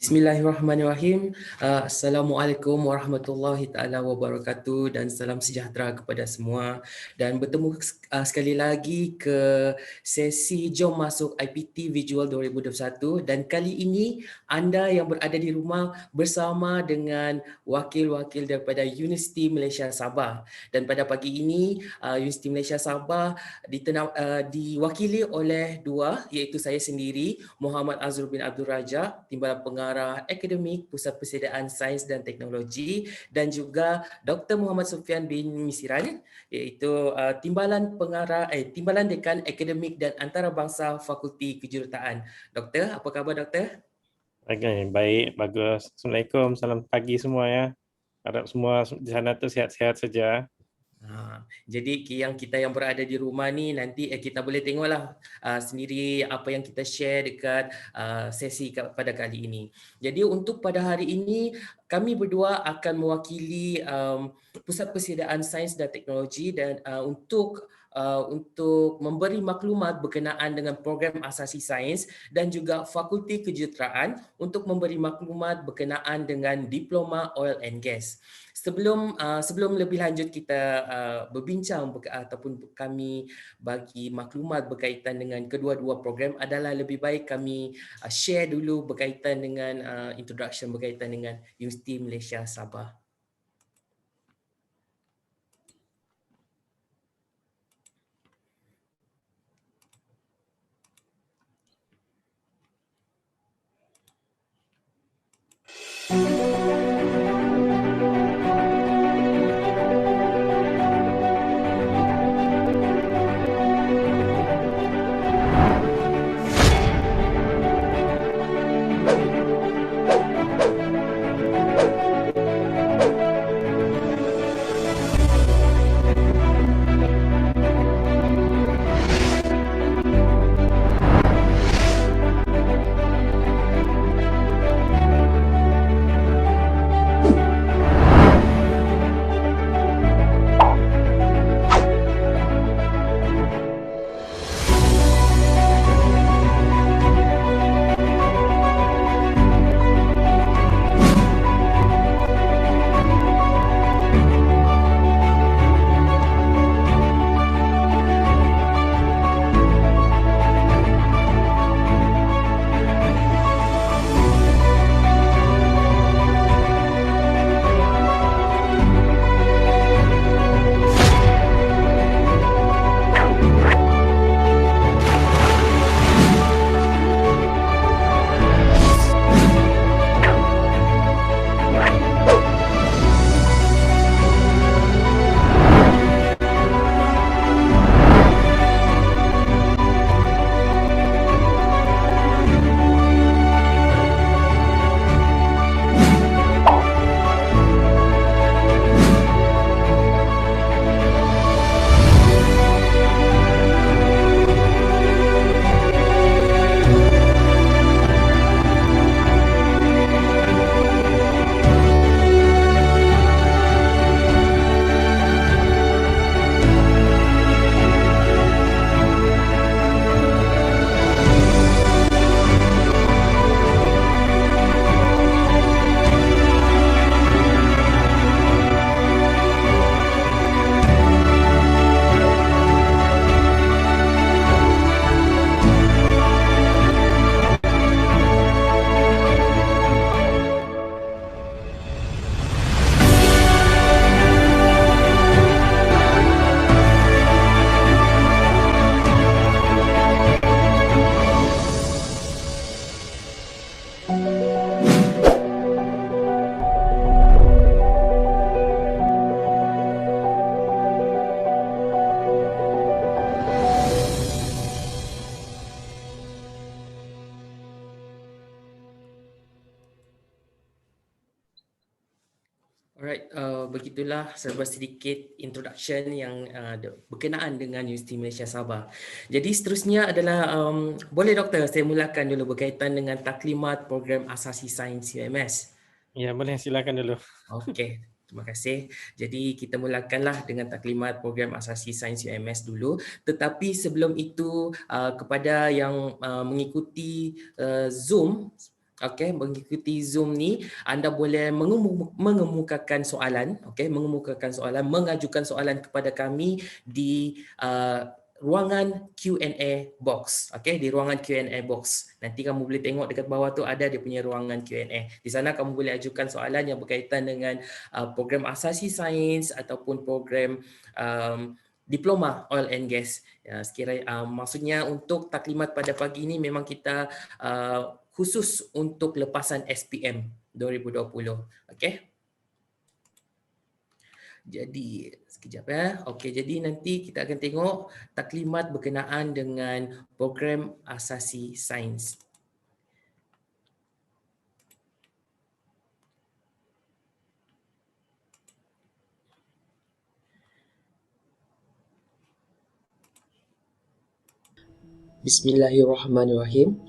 Bismillahirrahmanirrahim. Assalamualaikum warahmatullahi taala wabarakatuh dan salam sejahtera kepada semua. Dan bertemu sekali lagi ke sesi Jom Masuk IPT Visual 2021 dan kali ini anda yang berada di rumah bersama dengan wakil-wakil daripada Universiti Malaysia Sabah. Dan pada pagi ini Universiti Malaysia Sabah diwakili oleh dua, iaitu saya sendiri Muhammad Azrul bin Abdul Razak, Timbalan Pengarah Akademik Pusat Persediaan Sains dan Teknologi, dan juga Dr. Muhammad Sufian bin Misiran, iaitu Timbalan Dekan Akademik dan Antarabangsa Fakulti Kejuruteraan. Doktor, apa khabar doktor? Okay, baik, bagus. Assalamualaikum, salam pagi semua ya. Harap semua di sana tu sihat-sihat saja. Jadi yang kita yang berada di rumah ni nanti kita boleh tengoklah sendiri apa yang kita share dekat sesi pada kali ini. Jadi untuk pada hari ini kami berdua akan mewakili Pusat Persediaan Sains dan Teknologi dan untuk memberi maklumat berkenaan dengan program asasi sains dan juga Fakulti Kejuruteraan untuk memberi maklumat berkenaan dengan Diploma Oil and Gas. Sebelum lebih lanjut kita berbincang ataupun kami bagi maklumat berkaitan dengan kedua-dua program, adalah lebih baik kami share dulu berkaitan dengan introduction berkaitan dengan Universiti Malaysia Sabah. Alright, begitulah serba sedikit introduction yang berkenaan dengan Universiti Malaysia Sabah. Jadi seterusnya adalah, boleh doktor saya mulakan dulu berkaitan dengan taklimat program asasi sains UMS. Ya, boleh, silakan dulu. Okey, terima kasih. Jadi kita mulakanlah dengan taklimat program asasi sains UMS dulu. Tetapi sebelum itu kepada yang mengikuti Zoom, Okey, mengikuti Zoom ni anda boleh mengemukakan soalan, okey, mengemukakan soalan, mengajukan soalan kepada kami di ruangan Q&A box. Okey, di ruangan Q&A box. Nanti kamu boleh tengok dekat bawah tu ada dia punya ruangan Q&A. Di sana kamu boleh ajukan soalan yang berkaitan dengan program asasi sains ataupun program diploma oil and gas. Ya, sekiranya maksudnya untuk taklimat pada pagi ini memang kita khusus untuk lepasan SPM 2020. Okey. Jadi sekejap ya. Okey, jadi nanti kita akan tengok taklimat berkenaan dengan program asasi sains. Bismillahirrahmanirrahim.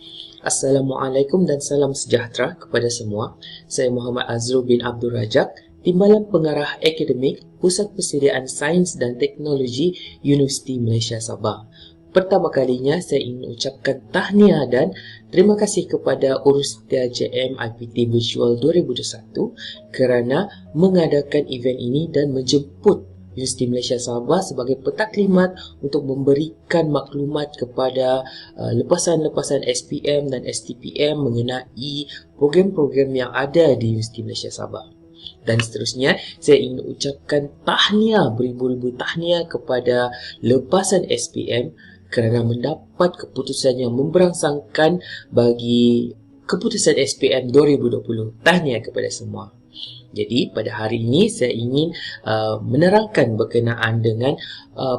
Assalamualaikum dan salam sejahtera kepada semua. Saya Muhammad Azrul bin Abdul Rajak, Timbalan Pengarah Akademik Pusat Persediaan Sains dan Teknologi Universiti Malaysia Sabah. Pertama kalinya saya ingin ucapkan tahniah dan terima kasih kepada Urustia JM IPT Virtual 2021 kerana mengadakan event ini dan menjemput Universiti Malaysia Sabah sebagai petaklimat untuk memberikan maklumat kepada lepasan-lepasan SPM dan STPM mengenai program-program yang ada di Universiti Malaysia Sabah. Dan seterusnya, saya ingin ucapkan tahniah, beribu-ribu tahniah kepada lepasan SPM kerana mendapat keputusan yang memberangsangkan bagi keputusan SPM 2020. Tahniah kepada semua. Jadi pada hari ini saya ingin menerangkan berkenaan dengan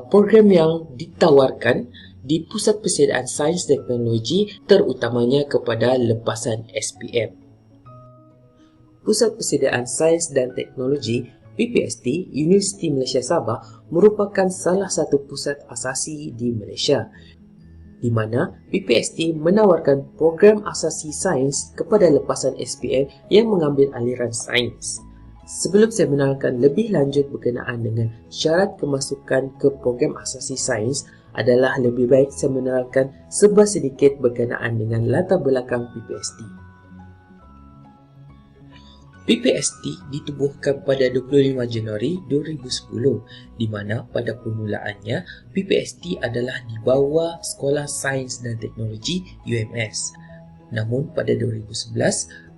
program yang ditawarkan di Pusat Persediaan Sains Teknologi terutamanya kepada lepasan SPM. Pusat Persediaan Sains dan Teknologi PPST Universiti Malaysia Sabah merupakan salah satu pusat asasi di Malaysia, di mana PPST menawarkan program asasi sains kepada lepasan SPM yang mengambil aliran sains. Sebelum saya menerangkan lebih lanjut berkenaan dengan syarat kemasukan ke program asasi sains, adalah lebih baik saya menerangkan sebar sedikit berkenaan dengan latar belakang PPST. PPST ditubuhkan pada 25 Januari 2010 di mana pada permulaannya PPST adalah di bawah Sekolah Sains dan Teknologi UMS. Namun pada 2011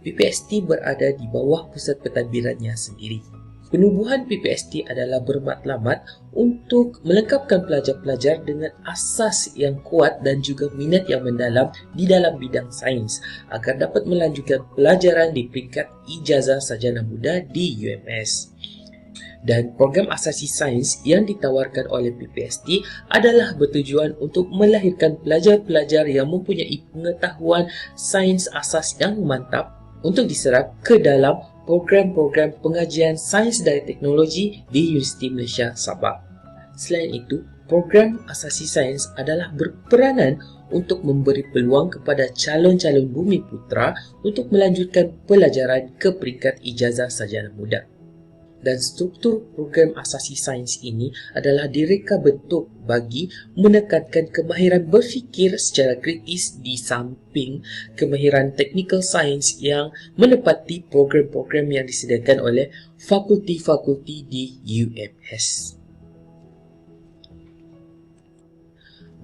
PPST berada di bawah pusat pentadbirannya sendiri. Penubuhan PPST adalah bermatlamat untuk melengkapkan pelajar-pelajar dengan asas yang kuat dan juga minat yang mendalam di dalam bidang sains agar dapat melanjutkan pelajaran di peringkat ijazah sarjana muda di UMS. Dan program asasi sains yang ditawarkan oleh PPST adalah bertujuan untuk melahirkan pelajar-pelajar yang mempunyai pengetahuan sains asas yang mantap untuk diserap ke dalam program-program pengajian sains dan teknologi di Universiti Malaysia Sabah. Selain itu, program asasi sains adalah berperanan untuk memberi peluang kepada calon-calon bumi putera untuk melanjutkan pelajaran ke peringkat ijazah sarjana muda. Dan struktur program asasi sains ini adalah direka bentuk bagi menekankan kemahiran berfikir secara kritis di samping kemahiran technical science yang menepati program-program yang disediakan oleh fakulti-fakulti di UMS.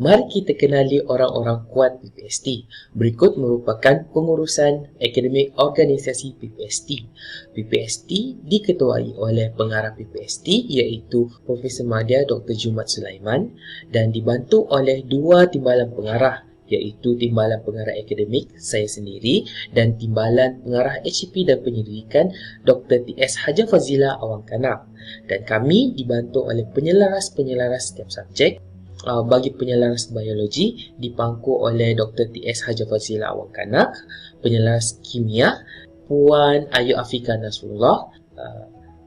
Mari kita kenali orang-orang kuat PPST. Berikut merupakan pengurusan akademik organisasi PPST. PPST diketuai oleh pengarah PPST iaitu Profesor Madya Dr. Jumat Sulaiman dan dibantu oleh dua timbalan pengarah iaitu Timbalan Pengarah Akademik saya sendiri dan Timbalan Pengarah HEP dan Penyelidikan Dr. T.S. Haja Fazila Awang Kanak. Dan kami dibantu oleh penyelaras-penyelaras setiap subjek. Bagi penyelaras biologi dipangku oleh Dr. T.S. Haja Fazila Awang Kanak, penyelaras kimia Puan Ayu Afika Nasrullah,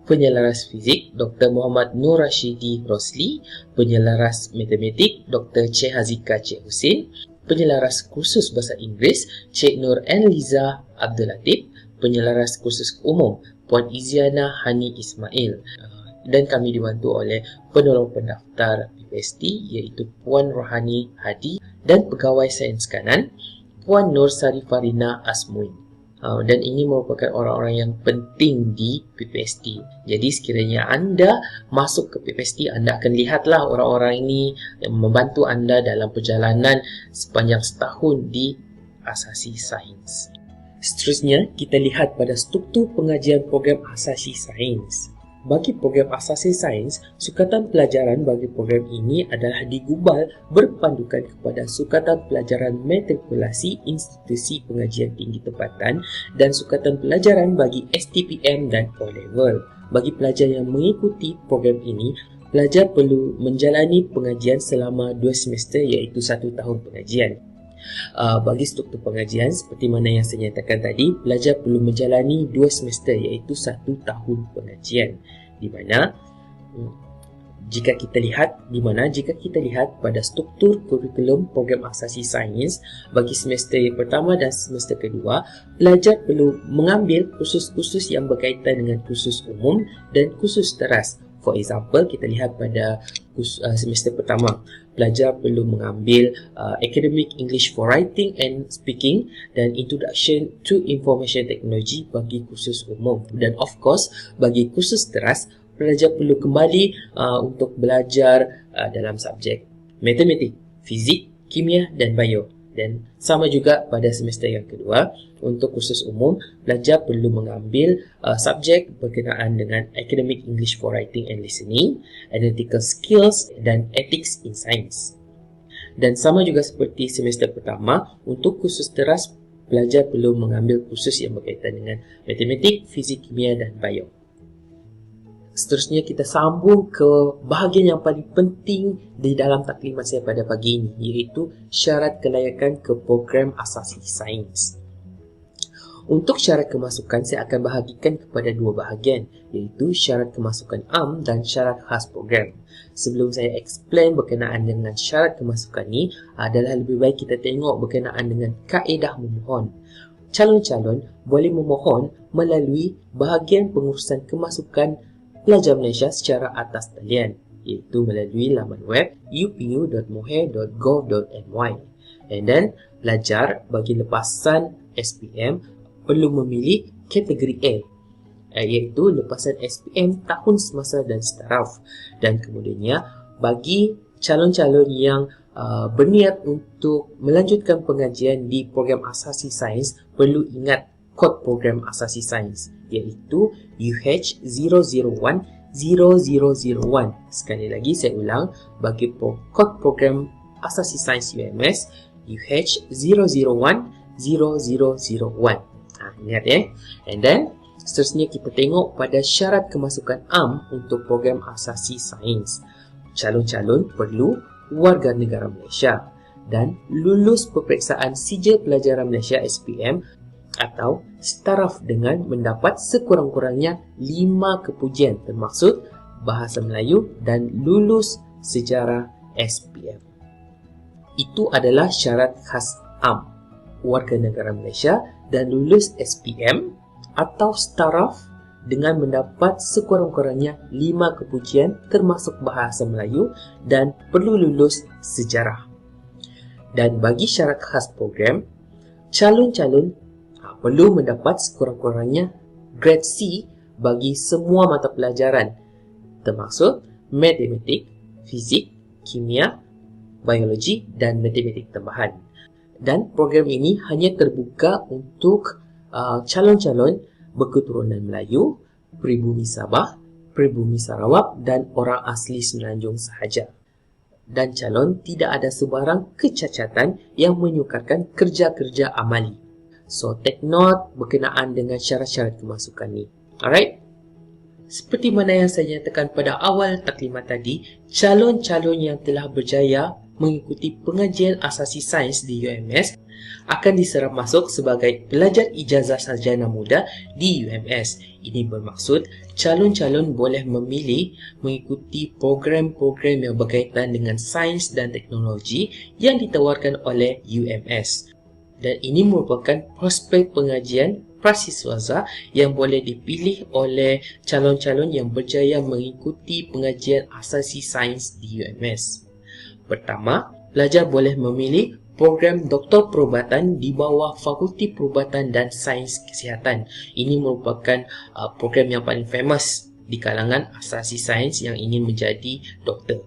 penyelaras fizik Dr. Muhammad Nur Rashidi Rosli, penyelaras matematik Dr. Cik Hazika Cik Husin, penyelaras kursus bahasa Inggeris Cik Nur Liza Abdul Latif, penyelaras kursus umum Puan Iziana Hani Ismail. Dan kami dibantu oleh penolong pendaftar PPST iaitu Puan Rohani Hadi dan pegawai sains kanan Puan Nur Sari Farina Asmuin. dan ini merupakan orang-orang yang penting di PPST. Jadi sekiranya anda masuk ke PPST, anda akan lihatlah orang-orang ini yang membantu anda dalam perjalanan sepanjang setahun di Asasi Sains. Seterusnya, kita lihat pada struktur pengajian program Asasi Sains. Bagi program Asasi Sains, sukatan pelajaran bagi program ini adalah digubal berpandukan kepada sukatan pelajaran matrikulasi institusi pengajian tinggi tempatan dan sukatan pelajaran bagi STPM dan O-Level. Bagi pelajar yang mengikuti program ini, pelajar perlu menjalani pengajian selama 2 semester iaitu 1 tahun pengajian. Bagi struktur pengajian seperti mana yang saya nyatakan tadi, pelajar perlu menjalani 2 semester iaitu 1 tahun pengajian. Di mana jika kita lihat pada struktur kurikulum program Asasi Sains bagi semester yang pertama dan semester kedua, pelajar perlu mengambil kursus-kursus yang berkaitan dengan kursus umum dan kursus teras. For example, kita lihat pada semester pertama, pelajar perlu mengambil Academic English for Writing and Speaking dan Introduction to Information Technology bagi kursus umum. Dan of course, bagi kursus teras, pelajar perlu kembali untuk belajar dalam subjek matematik, fizik, kimia dan bio. Dan sama juga pada semester yang kedua, untuk kursus umum, pelajar perlu mengambil subjek berkenaan dengan Academic English for Writing and Listening, Analytical Skills dan Ethics in Science. Dan sama juga seperti semester pertama, untuk kursus teras, pelajar perlu mengambil kursus yang berkaitan dengan matematik, fizik, kimia dan bio. Seterusnya kita sambung ke bahagian yang paling penting di dalam taklimat saya pada pagi ini, iaitu syarat kelayakan ke program Asasi Sains. Untuk syarat kemasukan, saya akan bahagikan kepada 2 bahagian, iaitu syarat kemasukan am dan syarat khas program. Sebelum saya explain berkenaan dengan syarat kemasukan ni, adalah lebih baik kita tengok berkenaan dengan kaedah memohon. Calon-calon boleh memohon melalui bahagian pengurusan kemasukan pelajar Malaysia secara atas talian, iaitu melalui laman web upu.mohe.gov.my. And then, pelajar bagi lepasan SPM perlu memilih kategori A, iaitu lepasan SPM tahun semasa dan setaraf. Dan kemudiannya, bagi calon-calon yang berniat untuk melanjutkan pengajian di program Asasi Sains, perlu ingat kod program Asasi Sains, iaitu UH0010001. Sekali lagi saya ulang, bagi kod program Asasi Sains UMS, UH0010001. Ingat ya. And then, seterusnya kita tengok pada syarat kemasukan am untuk program Asasi Sains. Calon-calon perlu warga negara Malaysia dan lulus peperiksaan Sijil Pelajaran Malaysia SPM atau setaraf dengan mendapat sekurang-kurangnya 5 kepujian termaksud Bahasa Melayu dan lulus sejarah SPM. Itu adalah syarat khas am, warga negara Malaysia dan lulus SPM atau setaraf dengan mendapat sekurang-kurangnya 5 kepujian termasuk Bahasa Melayu dan perlu lulus sejarah. Dan bagi syarat khas program, calon-calon perlu mendapat sekurang-kurangnya grade C bagi semua mata pelajaran termasuk matematik, fizik, kimia, biologi dan matematik tambahan. Dan program ini hanya terbuka untuk calon-calon berketurunan Melayu, pribumi Sabah, pribumi Sarawak dan orang asli Semenanjung sahaja. Dan calon tidak ada sebarang kecacatan yang menyukarkan kerja-kerja amali. So, take note berkenaan dengan syarat-syarat kemasukan ni. Alright? Seperti mana yang saya nyatakan pada awal taklimat tadi, calon-calon yang telah berjaya mengikuti pengajian Asasi Sains di UMS akan diserap masuk sebagai pelajar ijazah sarjana muda di UMS. Ini bermaksud calon-calon boleh memilih mengikuti program-program yang berkaitan dengan sains dan teknologi yang ditawarkan oleh UMS. Dan ini merupakan prospek pengajian prasiswaza yang boleh dipilih oleh calon-calon yang berjaya mengikuti pengajian Asasi Sains di UMS. Pertama, pelajar boleh memilih program Doktor Perubatan di bawah Fakulti Perubatan dan Sains Kesihatan. Ini merupakan program yang paling famous di kalangan asasi sains yang ingin menjadi doktor.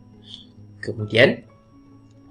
Kemudian,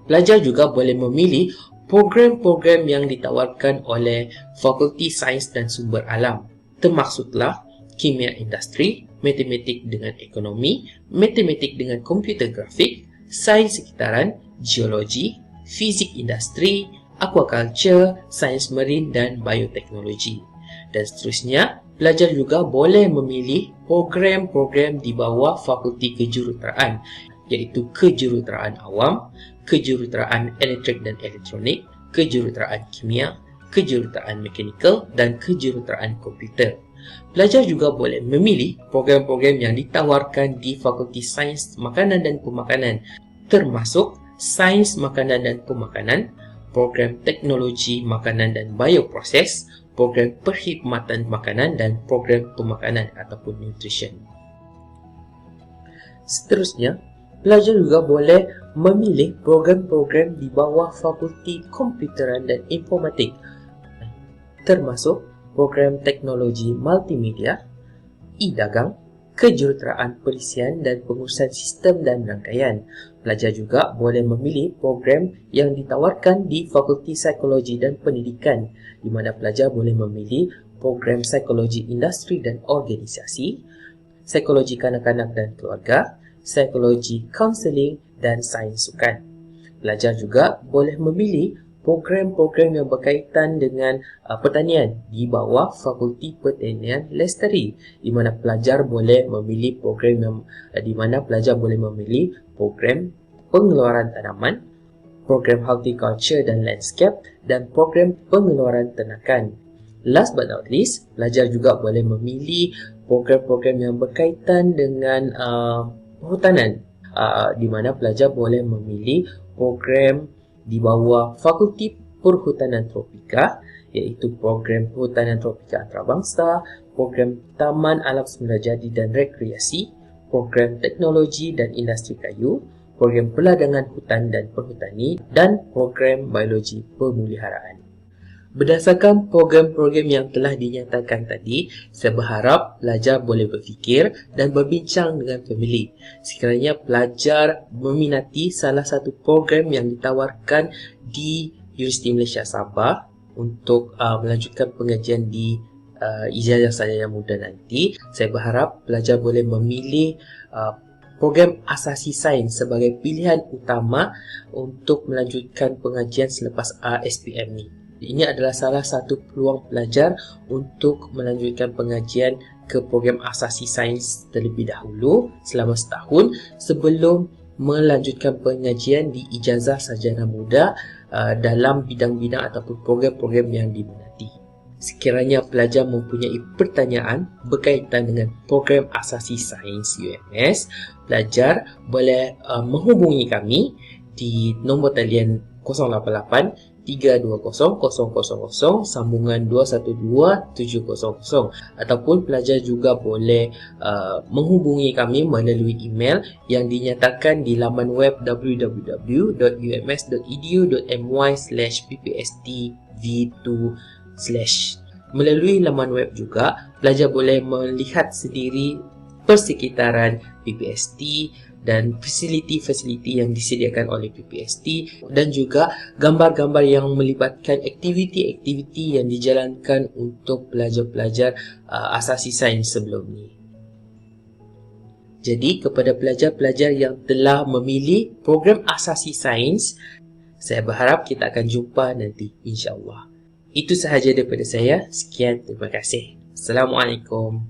pelajar juga boleh memilih program-program yang ditawarkan oleh Fakulti Sains dan Sumber Alam. Termaksudlah kimia industri, matematik dengan ekonomi, matematik dengan komputer grafik, sains sekitaran, geologi, fizik industri, aquaculture, sains marin dan bioteknologi. Dan seterusnya, pelajar juga boleh memilih program-program di bawah Fakulti Kejuruteraan, iaitu kejuruteraan awam, kejuruteraan elektrik dan elektronik, kejuruteraan kimia, kejuruteraan mekanikal dan kejuruteraan komputer. Pelajar juga boleh memilih program-program yang ditawarkan di Fakulti Sains Makanan dan Pemakanan, termasuk Sains Makanan dan Pemakanan, program Teknologi Makanan dan Bioproses, program Perkhidmatan Makanan dan program Pemakanan ataupun Nutrition. Seterusnya, pelajar juga boleh memilih program-program di bawah Fakulti Komputeran dan Informatik, termasuk program Teknologi Multimedia, e-dagang, kejuruteraan perisian dan pengurusan sistem dan rangkaian. Pelajar juga boleh memilih program yang ditawarkan di Fakulti Psikologi dan Pendidikan, di mana pelajar boleh memilih program Psikologi Industri dan Organisasi, Psikologi Kanak-kanak dan Keluarga, Psikologi Kaunseling dan Sains Sukan. Pelajar juga boleh memilih program-program yang berkaitan dengan pertanian di bawah Fakulti Pertanian Lestari, di mana pelajar boleh memilih program yang program pengeluaran tanaman, program horticulture dan landscape dan program pengeluaran ternakan. Last but not least, pelajar juga boleh memilih program-program yang berkaitan dengan perhutanan, di mana pelajar boleh memilih program di bawah Fakulti Perhutanan Tropika, iaitu program Perhutanan Tropika Antarabangsa, program Taman Alam Semula Jadi dan Rekreasi, program Teknologi dan Industri Kayu, program Peladangan Hutan dan Perhutani, dan program Biologi Pemeliharaan. Berdasarkan program-program yang telah dinyatakan tadi, saya berharap pelajar boleh berfikir dan berbincang dengan family. Sekiranya pelajar meminati salah satu program yang ditawarkan di Universiti Malaysia Sabah untuk melanjutkan pengajian di ijazah sarjana muda nanti, saya berharap pelajar boleh memilih program asasi sains sebagai pilihan utama untuk melanjutkan pengajian selepas SPM ni. Ini adalah salah satu peluang pelajar untuk melanjutkan pengajian ke program asasi sains terlebih dahulu selama setahun sebelum melanjutkan pengajian di ijazah sarjana muda dalam bidang-bidang ataupun program-program yang diminati. Sekiranya pelajar mempunyai pertanyaan berkaitan dengan program asasi sains UMS, pelajar boleh menghubungi kami di nombor talian 088 320 000 sambungan 212 700, ataupun pelajar juga boleh menghubungi kami melalui email yang dinyatakan di laman web www.ums.edu.my/ppstv2/. Melalui laman web juga pelajar boleh melihat sendiri persekitaran PPST dan fasiliti-fasiliti yang disediakan oleh PPST dan juga gambar-gambar yang melibatkan aktiviti-aktiviti yang dijalankan untuk pelajar-pelajar asasi sains sebelum ni. Jadi kepada pelajar-pelajar yang telah memilih program asasi sains, saya berharap kita akan jumpa nanti insya-Allah. Itu sahaja daripada saya. Sekian, terima kasih. Assalamualaikum.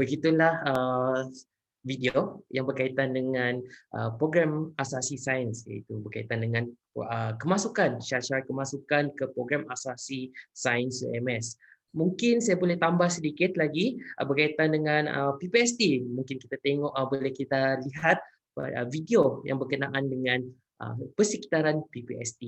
Begitulah video yang berkaitan dengan program asasi sains, iaitu berkaitan dengan kemasukan, syarat-syarat kemasukan ke program asasi sains UMS. Mungkin saya boleh tambah sedikit lagi berkaitan dengan PPST. Mungkin kita tengok, boleh kita lihat video yang berkenaan dengan persekitaran PPST.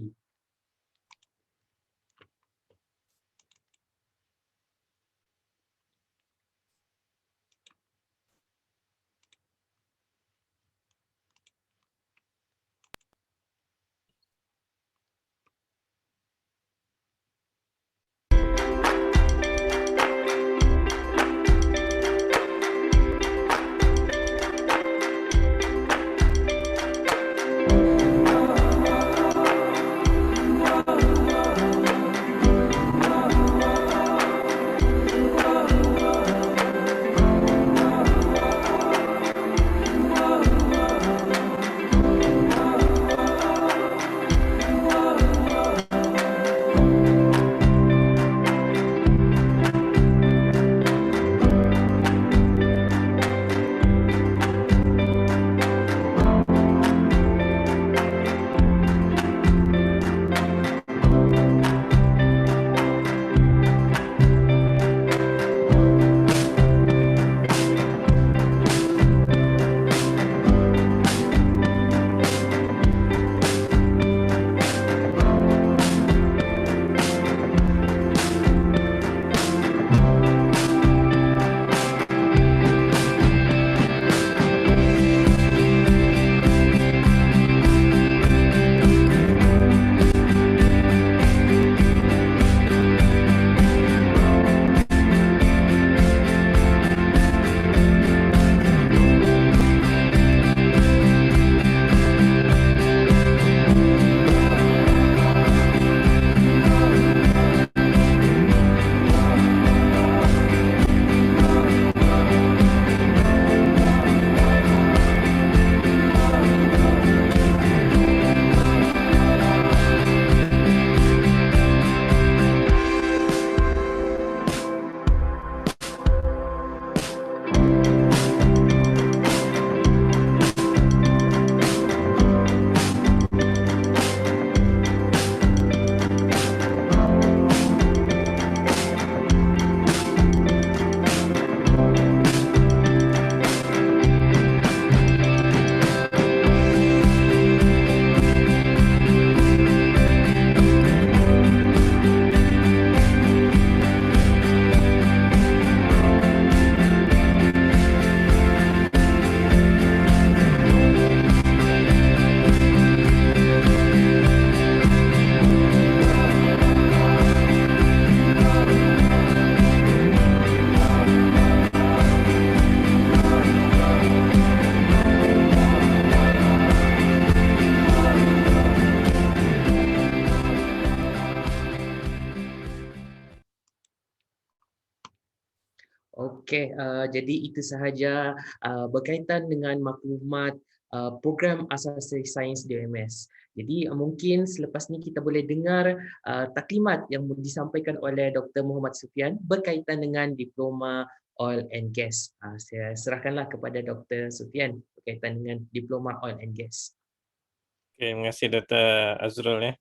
Okey, jadi itu sahaja berkaitan dengan maklumat program asasi sains DMS. Jadi mungkin selepas ni kita boleh dengar taklimat yang disampaikan oleh Dr. Muhammad Sufian berkaitan dengan diploma Oil and Gas. Saya serahkanlah kepada Dr. Sufian berkaitan dengan diploma Oil and Gas. Okay, terima kasih Dr. Azrul ya.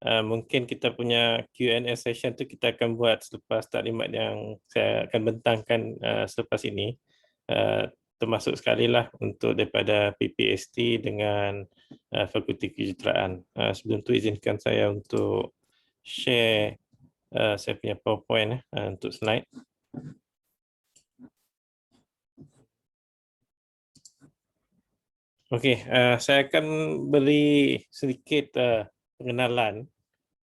Mungkin kita punya Q&A session tu kita akan buat selepas taklimat yang saya akan bentangkan selepas ini. Termasuk sekali lah untuk daripada PPST dengan Fakulti Kejuruteraan. Sebelum tu izinkan saya untuk share saya punya PowerPoint untuk slide. Okey, saya akan beri sedikit pengenalan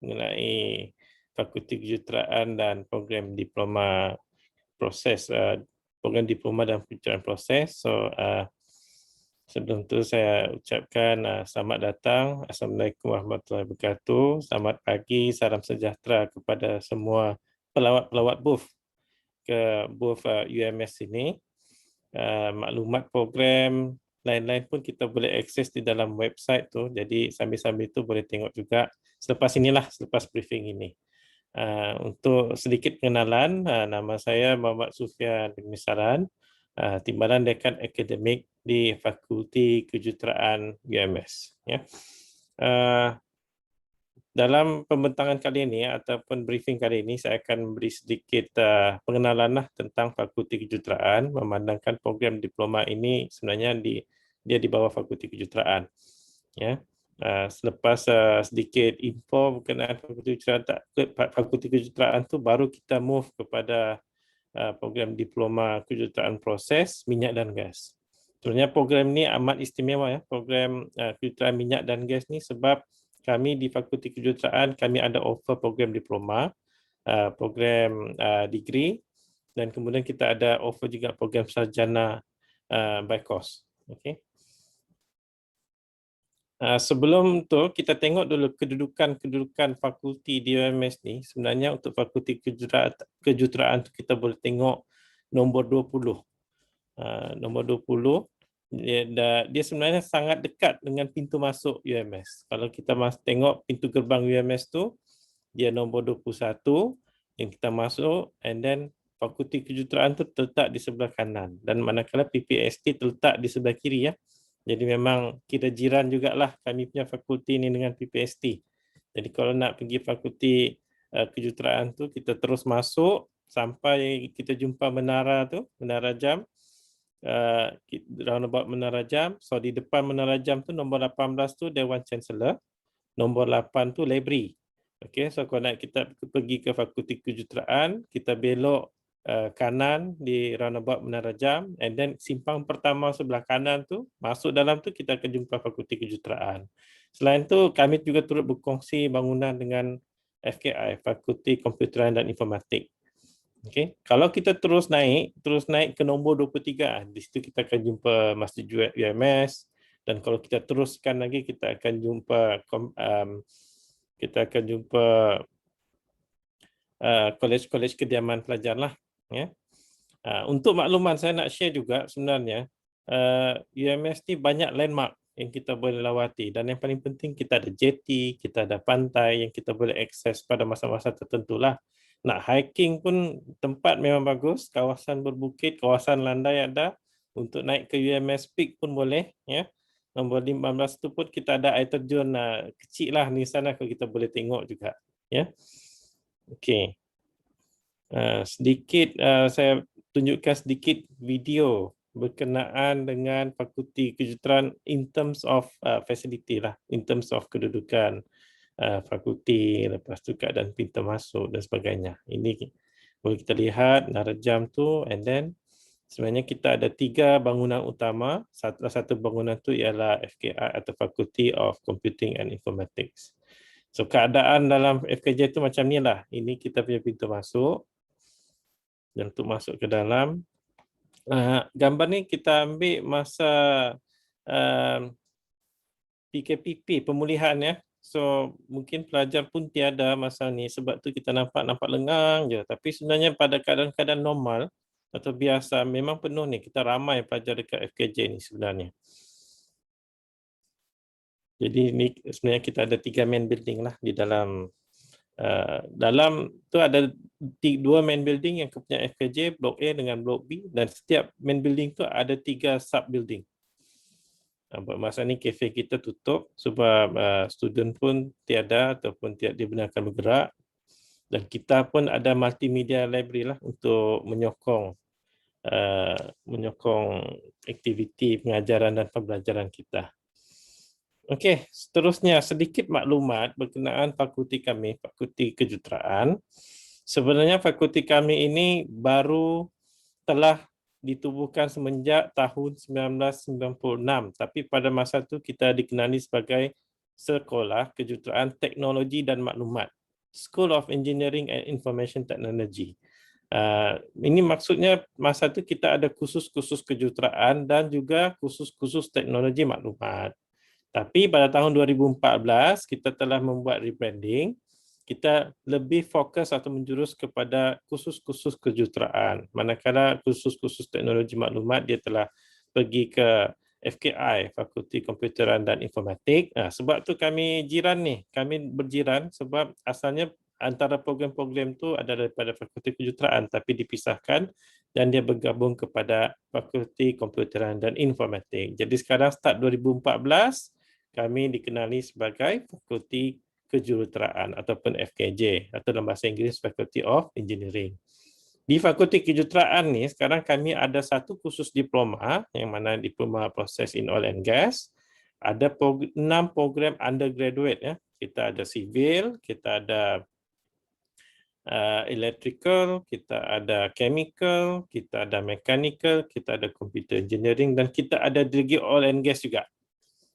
mengenai Fakulti Kejuruteraan dan program diploma proses, program diploma dan kejuruteraan proses. So sebelum tu saya ucapkan selamat datang. Assalamualaikum warahmatullahi wabarakatuh. Selamat pagi, salam sejahtera kepada semua pelawat-pelawat booth ke booth UMS ini. Maklumat program lain-lain pun kita boleh akses di dalam website tu. Jadi sambil-sambil tu boleh tengok juga selepas inilah, selepas briefing ini. Untuk sedikit pengenalan, nama saya Muhammad Sufian bin Misaran, Timbalan Dekan Akademik di Fakulti Kejuruteraan UMS. Ya. Dalam pembentangan kali ini ataupun briefing kali ini, saya akan beri sedikit pengenalan tentang Fakulti Kejuruteraan, memandangkan program diploma ini sebenarnya dia di bawah Fakulti Kejuruteraan. Ya. Selepas sedikit info berkenaan Fakulti Kejuruteraan tu, baru kita move kepada program diploma kejuruteraan proses minyak dan gas. Sebenarnya program ni amat istimewa ya, program kejuruteraan minyak dan gas ni, sebab kami di Fakulti Kejuruteraan kami ada offer program diploma, program degree, dan kemudian kita ada offer juga program sarjana by course. Okey. Sebelum tu kita tengok dulu kedudukan fakulti di UMS ni. Sebenarnya untuk Fakulti Kejuruteraan tu kita boleh tengok nombor 20. Nombor 20 dia sebenarnya sangat dekat dengan pintu masuk UMS. Kalau kita tengok pintu gerbang UMS tu, dia nombor 21 yang kita masuk, and then Fakulti Kejuruteraan tu terletak di sebelah kanan, dan manakala PPST terletak di sebelah kiri ya. Jadi memang kita jiran jugalah kami punya fakulti ini dengan PPST. Jadi kalau nak pergi Fakulti Kejuruteraan tu, kita terus masuk sampai kita jumpa menara tu, menara jam. Roundabout menara jam. So di depan menara jam tu nombor 18 tu Dewan Chancellor, nombor 8 tu library. Okey, so kalau nak kita pergi ke Fakulti Kejuruteraan, kita belok kanan di roundabout menara jam, and then simpang pertama sebelah kanan tu, masuk dalam tu kita akan jumpa Fakulti Kejuruteraan. Selain tu kami juga turut berkongsi bangunan dengan FKI, Fakulti Komputeran dan Informatik. Okey, kalau kita terus naik ke nombor 23, di situ kita akan jumpa Masjid UMS, dan kalau kita teruskan lagi kita akan jumpa kolej-kolej kediaman pelajar lah. Ya. Untuk makluman saya nak share juga sebenarnya UMS ni banyak landmark yang kita boleh lawati, dan yang paling penting kita ada jetty, kita ada pantai yang kita boleh akses pada masa-masa tertentu lah. Nak hiking pun tempat memang bagus, kawasan berbukit, kawasan landai ada, untuk naik ke UMS Peak pun boleh. Ya. Nombor 15 tu pun kita ada air terjun kecil lah di sana, kalau kita boleh tengok juga. Ya. Okey. Sedikit saya tunjukkan sedikit video berkenaan dengan Fakulti Kejuruteraan in terms of facility lah, in terms of kedudukan fakulti, lepas tu keadaan pintu masuk dan sebagainya. Ini boleh kita lihat menara jam tu, and then sebenarnya kita ada 3 bangunan utama. Satu bangunan tu ialah FKI atau Faculty of Computing and Informatics. So keadaan dalam FKJ tu macam ni lah. Ini kita punya pintu masuk. Dan untuk masuk ke dalam, gambar ni kita ambil masa PKPP, pemulihan ya. So mungkin pelajar pun tiada masa ni, sebab tu kita nampak lengang je. Tapi sebenarnya pada keadaan-keadaan normal, atau biasa, memang penuh ni. Kita ramai pelajar dekat FKJ ni sebenarnya. Jadi ni sebenarnya kita ada 3 main building lah di dalam tu ada 2 main building yang kepunyaan FKJ, Blok A dengan Blok B, dan setiap main building tu ada 3 sub building. Buat masa ni kafe kita tutup sebab student pun tiada ataupun tidak dibenarkan bergerak, dan kita pun ada multimedia library lah untuk menyokong aktiviti pengajaran dan pembelajaran kita. Okey, seterusnya sedikit maklumat berkenaan fakulti kami, Fakulti Kejuruteraan. Sebenarnya fakulti kami ini baru telah ditubuhkan semenjak tahun 1996, tapi pada masa itu kita dikenali sebagai Sekolah Kejuruteraan Teknologi dan Maklumat, School of Engineering and Information Technology. Ini maksudnya masa itu kita ada khusus-khusus kejuruteraan dan juga khusus-khusus teknologi maklumat. Tapi pada tahun 2014 kita telah membuat rebranding. Kita lebih fokus atau menjurus kepada khusus-khusus kejuruteraan. Manakala khusus-khusus teknologi maklumat dia telah pergi ke FKI, Fakulti Komputeran dan Informatik. Sebab tu kami jiran ni, kami berjiran sebab asalnya antara program-program tu ada daripada Fakulti Kejuruteraan tapi dipisahkan dan dia bergabung kepada Fakulti Komputeran dan Informatik. Jadi sekarang start 2014 kami dikenali sebagai Fakulti Kejuruteraan ataupun FKJ atau dalam bahasa Inggeris Faculty of Engineering. Di Fakulti Kejuruteraan ni sekarang kami ada satu khusus diploma yang mana diploma Process in Oil and Gas. Ada 6 program undergraduate ya. Kita ada civil, kita ada electrical, kita ada chemical, kita ada mechanical, kita ada computer engineering dan kita ada degree oil and gas juga.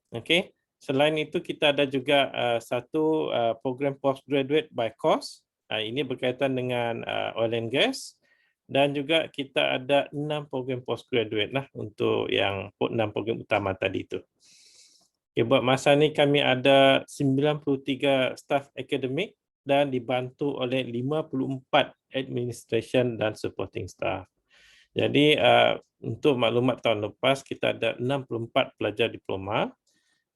Okey. Selain itu kita ada juga satu program postgraduate by course. Ini berkaitan dengan oil and gas, dan juga kita ada 6 program postgraduate lah untuk yang 6 program utama tadi itu. Okay, buat masa ni kami ada 93 staff akademik dan dibantu oleh 54 administration dan supporting staff. Jadi untuk maklumat tahun lepas kita ada 64 pelajar diploma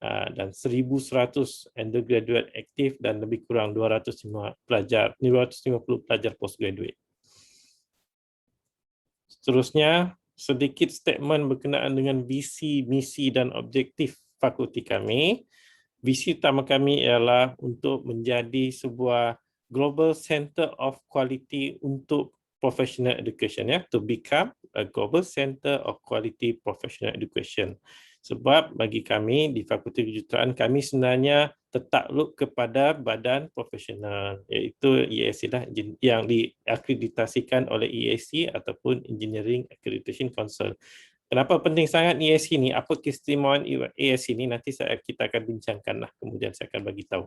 dan 1,100 undergraduate aktif dan lebih kurang 250 pelajar postgraduate. Seterusnya, sedikit statement berkenaan dengan visi, misi dan objektif fakulti kami. Visi utama kami ialah untuk menjadi sebuah global center of quality untuk professional education, ya, to become a global center of quality professional education. Sebab bagi kami di Fakulti Kejuruteraan, kami sebenarnya tertakluk kepada badan profesional, iaitu EAC lah, yang diakreditasikan oleh EAC ataupun Engineering Accreditation Council. Kenapa penting sangat EAC ni? Apa keistimewaan EAC ni? Nanti kita akan bincangkan lah, kemudian saya akan bagi tahu.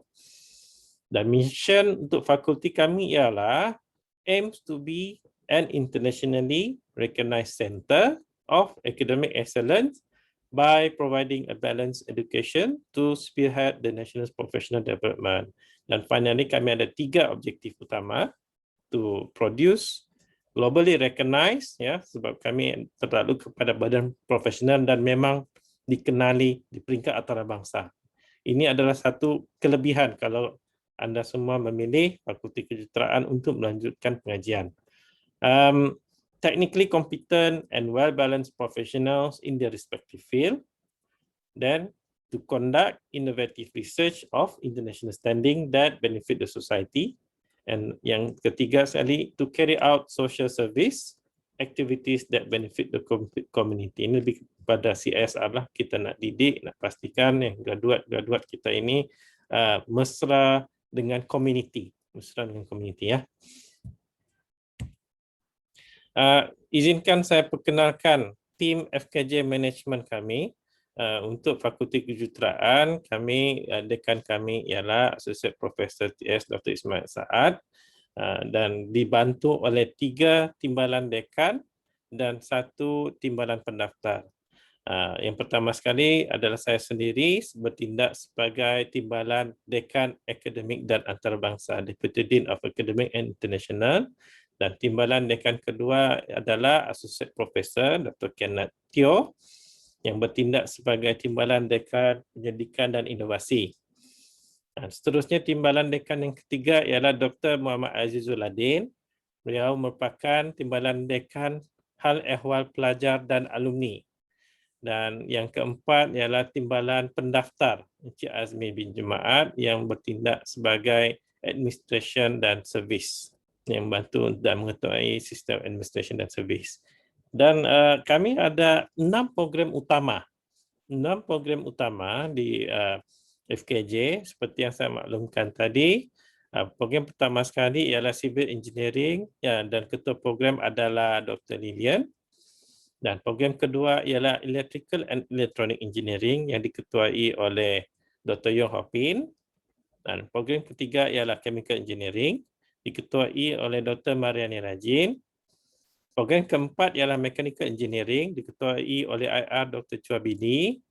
Dan mission untuk fakulti kami ialah aims to be an internationally recognized center of academic excellence by providing a balanced education to spearhead the nation's professional development. Dan finally kami ada 3 objektif utama: to produce globally recognized, ya, sebab kami tertakluk kepada badan profesional dan memang dikenali di peringkat antarabangsa. Ini adalah satu kelebihan kalau anda semua memilih Fakulti Kejuruteraan untuk melanjutkan pengajian. Technically competent and well-balanced professionals in their respective field, then to conduct innovative research of international standing that benefit the society, and yang ketiga sekali, to carry out social service activities that benefit the community. Ini lebih pada CSR lah, kita nak didik, nak pastikan yang graduat kita ini mesra dengan community, ya. Izinkan saya perkenalkan tim FKJ Management kami. Untuk Fakulti Kejuruteraan, dekan kami ialah Associate Professor TS Dr. Ismail Saad, dan dibantu oleh 3 timbalan dekan dan 1 timbalan pendaftar. Yang pertama sekali adalah saya sendiri bertindak sebagai timbalan dekan akademik dan antarabangsa, Deputy Dean of Academic and International. Dan timbalan dekan kedua adalah Associate Professor Dr. Kenneth Teo yang bertindak sebagai timbalan dekan pendidikan dan inovasi. Dan seterusnya timbalan dekan yang ketiga ialah Dr. Muhammad Azizul Adin. Beliau merupakan timbalan dekan hal ehwal pelajar dan alumni. Dan yang keempat ialah timbalan pendaftar Encik Azmi bin Jumaat yang bertindak sebagai administration dan servis yang membantu dan mengetuai sistem administration dan servis. Dan kami ada 6 program utama. 6 program utama di FKJ seperti yang saya maklumkan tadi. Program pertama sekali ialah Civil Engineering dan ketua program adalah Dr. Lilian. Dan program kedua ialah Electrical and Electronic Engineering yang diketuai oleh Dr. Yong Ho Pin. Dan program ketiga ialah Chemical Engineering diketuai oleh Dr. Mariani Rajin. Program keempat ialah Mechanical Engineering diketuai oleh IR Dr. Chua Bini.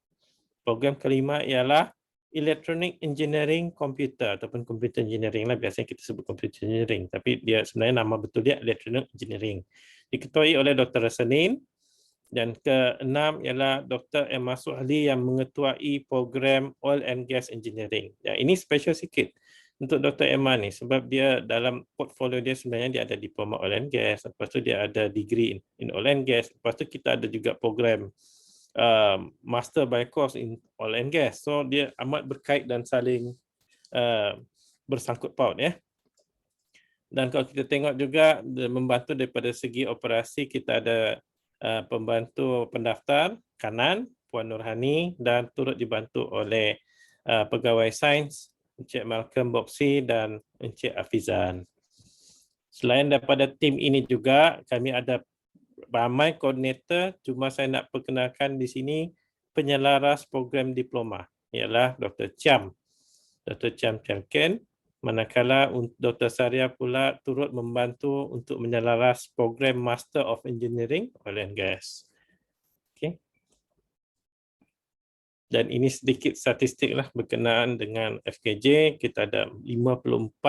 Program kelima ialah Electronic Engineering Computer ataupun Computer Engineering lah, biasanya kita sebut Computer Engineering, tapi dia sebenarnya nama betul dia Electronic Engineering. Diketuai oleh Dr. Rasanin. Dan keenam ialah Dr. Emma Suhali yang mengetuai program Oil and Gas Engineering. Ya, ini special sikit untuk Dr. Emma ni sebab dia dalam portfolio dia sebenarnya dia ada diploma Oil and Gas, lepas tu dia ada degree in Oil and Gas, lepas tu kita ada juga program Master by Course in Oil and Gas. So dia amat berkait dan saling bersangkut paut ya. Dan kalau kita tengok juga membantu daripada segi operasi, kita ada pembantu pendaftar kanan Puan Nurhani dan turut dibantu oleh pegawai sains Encik Malcolm Bopsi dan Encik Afizan. Selain daripada tim ini juga kami ada ramai koordinator, cuma saya nak perkenalkan di sini penyelaras program diploma ialah Dr. Chiam Ken. Manakala Dr. Saria pula turut membantu untuk menyelaras program Master of Engineering Oil and Gas. Okay. Dan ini sedikit statistik lah berkenaan dengan FKJ. Kita ada 54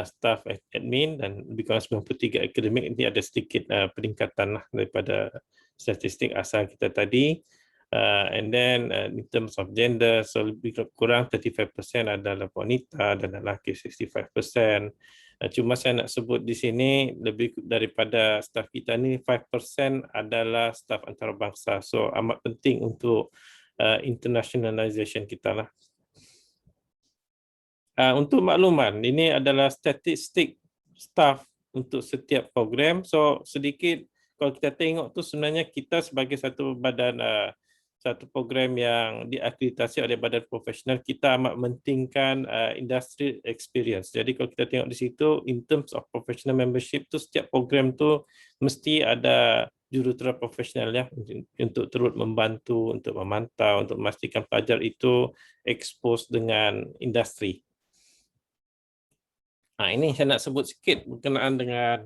staff admin dan lebih kurang 93 akademik. Ini ada sedikit peningkatan lah daripada statistik asal kita tadi. And then in terms of gender, so lebih kurang 35% adalah wanita dan lelaki 65%. Cuma saya nak sebut di sini lebih daripada staf kita ni 5% adalah staf antarabangsa. So amat penting untuk internationalization kita lah. Untuk makluman, ini adalah statistik staf untuk setiap program. So sedikit kalau kita tengok tu sebenarnya kita sebagai satu badan satu program yang diakreditasi oleh badan profesional, kita amat mementingkan industry experience. Jadi kalau kita tengok di situ, in terms of professional membership tu, setiap program tu mesti ada jurutera profesional ya, untuk turut membantu, untuk memantau, untuk memastikan pelajar itu expose dengan industri. Ini saya nak sebut sikit berkenaan dengan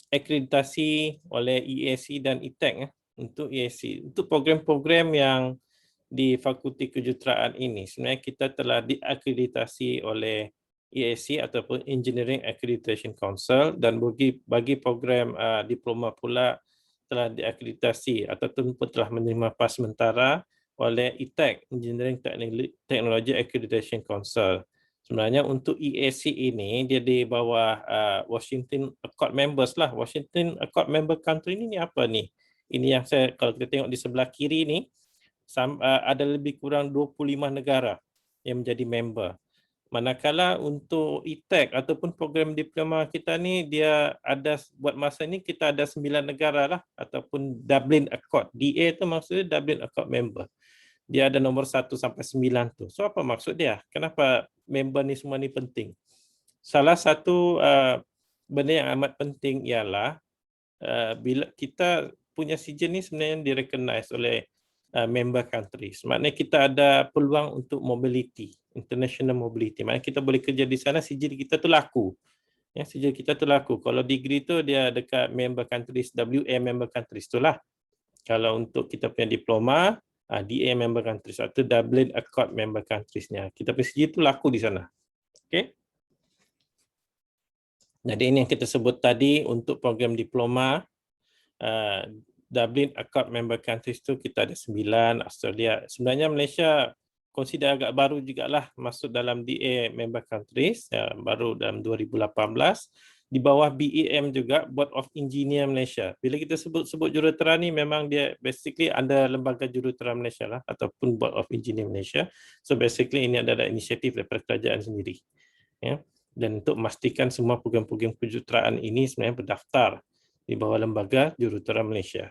akreditasi oleh EAC dan ITEC ya. Untuk EAC, untuk program-program yang di Fakulti Kejuruteraan ini, sebenarnya kita telah diakreditasi oleh EAC ataupun Engineering Accreditation Council, dan bagi program diploma pula telah diakreditasi ataupun telah menerima pas sementara oleh ITEC, Engineering Technology Accreditation Council. Sebenarnya untuk EAC ini dia di bawah Washington Accord members lah. Washington Accord member country ini apa ni? Ini yang saya, kalau kita tengok di sebelah kiri ni, ada lebih kurang 25 negara yang menjadi member. Manakala untuk ITEC ataupun program diploma kita ni, dia ada, buat masa ni kita ada 9 negara lah, ataupun Dublin Accord. DA tu maksudnya Dublin Accord member. Dia ada nombor 1 sampai 9 tu. So apa maksud dia? Kenapa member ni semua ni penting? Salah satu benda yang amat penting ialah bila kita punya sijil ni sebenarnya direcognize oleh member countries. Maknanya kita ada peluang untuk mobility, international mobility. Maknanya kita boleh kerja di sana, sijil kita tu laku. Ya, sijil kita tu laku. Kalau degree tu dia dekat member countries, WA member countries tu lah. Kalau untuk kita punya diploma, DA member countries atau Dublin Accord member countries-nya. Kita punya sijil tu laku di sana. Okay? Jadi ini yang kita sebut tadi untuk program diploma Dublin Accord member countries tu kita ada 9, Australia. Sebenarnya Malaysia consider agak baru jugalah masuk dalam DA member countries, baru dalam 2018 di bawah BEM juga, Board of Engineer Malaysia. Bila kita sebut jurutera ni memang dia basically ada lembaga jurutera Malaysia lah ataupun Board of Engineer Malaysia. So basically ini adalah inisiatif daripada kerajaan sendiri. Ya. Dan untuk memastikan semua program-program kejuruteraan ini sebenarnya berdaftar di bawah lembaga jurutera Malaysia.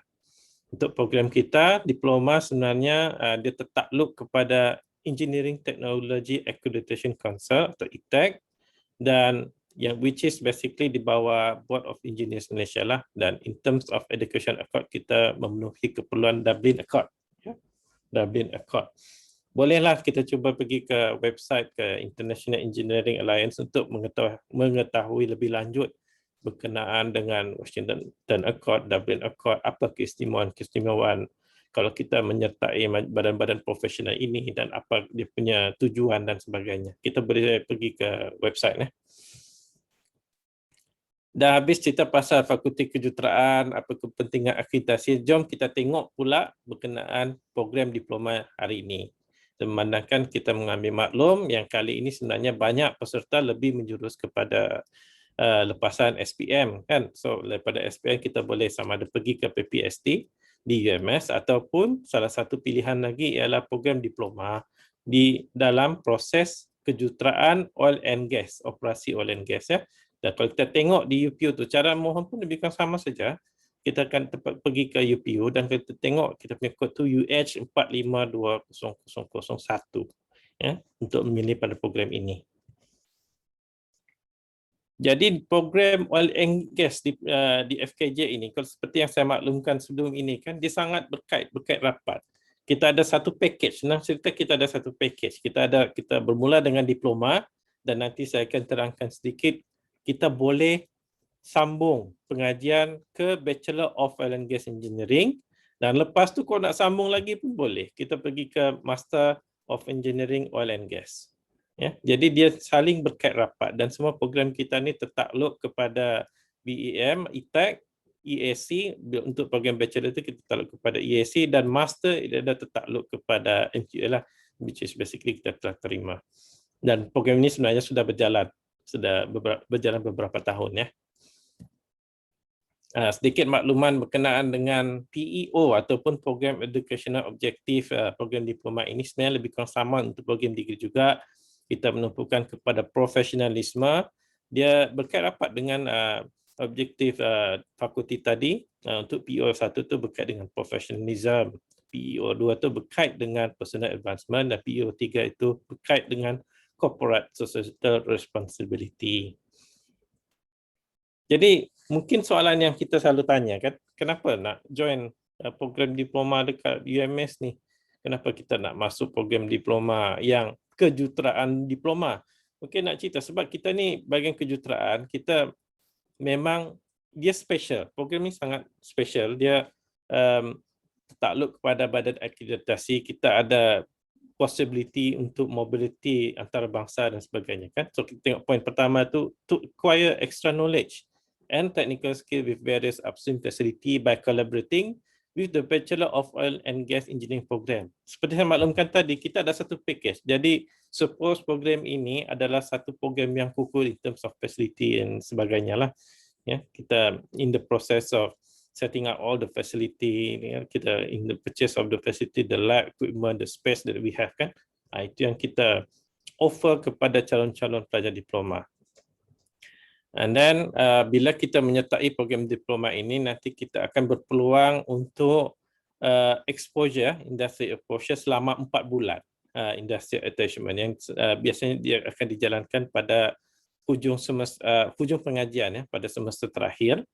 Untuk program kita, diploma sebenarnya dia tertakluk kepada Engineering Technology Accreditation Council atau ETAC dan yang which is basically di bawah Board of Engineers Malaysia lah, dan in terms of education accord kita memenuhi keperluan Dublin Accord. Ya. Dublin Accord. Bolehlah kita cuba pergi ke website ke International Engineering Alliance untuk mengetahui lebih lanjut berkenaan dengan Washington Accord, Dublin Accord, apa keistimewaan kalau kita menyertai badan-badan profesional ini dan apa dia punya tujuan dan sebagainya. Kita boleh pergi ke website. Dah habis cerita pasal Fakulti Kejuruteraan, apa kepentingan akreditasi, jom kita tengok pula berkenaan program diploma hari ini. Memandangkan kita mengambil maklum yang kali ini sebenarnya banyak peserta lebih menjurus kepada lepasan SPM kan. So daripada SPM kita boleh sama ada pergi ke PPST di UMS ataupun salah satu pilihan lagi ialah program diploma di dalam proses kejuruteraan oil and gas, operasi oil and gas ya. Dan kalau kita tengok di UPU tu cara mohon pun lebih kurang sama saja. Kita akan pergi ke UPU dan kita tengok kita punya kod tu UH 45200001 ya untuk memilih pada program ini. Jadi program oil and gas di FKJ ini, kalau seperti yang saya maklumkan sebelum ini kan, dia sangat berkait rapat. Kita ada satu package. Senang cerita kita ada satu package. Kita bermula dengan diploma dan nanti saya akan terangkan sedikit. Kita boleh sambung pengajian ke Bachelor of Oil and Gas Engineering dan lepas tu kalau nak sambung lagi pun boleh. Kita pergi ke Master of Engineering Oil and Gas. Ya, jadi dia saling berkait rapat dan semua program kita ni tertakluk kepada BEM, ETAC, EAC. Untuk program bachelor itu kita tertakluk kepada EAC dan master dia dah tertakluk kepada MQA lah, which is basically kita telah terima. Dan program ini sebenarnya sudah berjalan beberapa tahun ya. Sedikit makluman berkenaan dengan PEO ataupun Program Educational Objective, program diploma ini sebenarnya lebih kurang sama untuk program degree juga. Kita menumpukan kepada profesionalisme, dia berkait rapat dengan objektif fakulti tadi. Untuk PEO 1 tu berkait dengan professionalism, PEO 2 tu berkait dengan personal advancement dan PEO 3 itu berkait dengan corporate societal responsibility. Jadi mungkin soalan yang kita selalu tanya kan, kenapa nak join program diploma dekat UMS ni? Kenapa kita nak masuk program diploma yang kejuruteraan diploma? Okey, nak cerita sebab kita ni bahagian kejuruteraan, kita memang dia special. Program ni sangat special. Dia tertakluk kepada badan akreditasi. Kita ada possibility untuk mobility antarabangsa dan sebagainya kan. So kita tengok poin pertama tu, to acquire extra knowledge and technical skill with various upstream facility by collaborating with the Bachelor of Oil and Gas Engineering Program. Seperti saya maklumkan tadi, kita ada satu package. Jadi, suppose program ini adalah satu program yang kukuh in terms of facility dan sebagainya lah. Ya, kita in the process of setting up all the facility, ya, kita in the purchase of the facility, the lab equipment, the space that we have kan. Itu yang kita offer kepada calon-calon pelajar diploma. And then bila kita menyertai program diploma ini, nanti kita akan berpeluang untuk exposure, industry exposure selama 4 bulan. Industrial attachment yang biasanya dia akan dijalankan pada hujung pengajian ya, pada semester terakhir.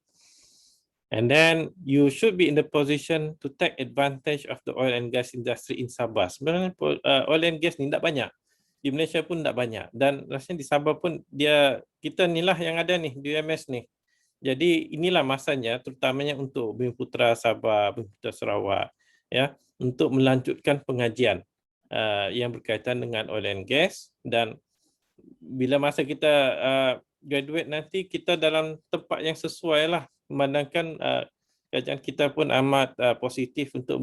And then you should be in the position to take advantage of the oil and gas industry in Sabah. Sebenarnya oil and gas ni tak banyak. Di Malaysia pun tak banyak dan rasanya di Sabah pun kita inilah yang ada nih di UMS nih. Jadi inilah masanya terutamanya untuk Bumiputera Sabah, Bumiputera Sarawak ya, untuk melanjutkan pengajian yang berkaitan dengan oil and gas. Dan bila masa kita graduate nanti kita dalam tempat yang sesuai lah, memandangkan kerajaan kita pun amat positif untuk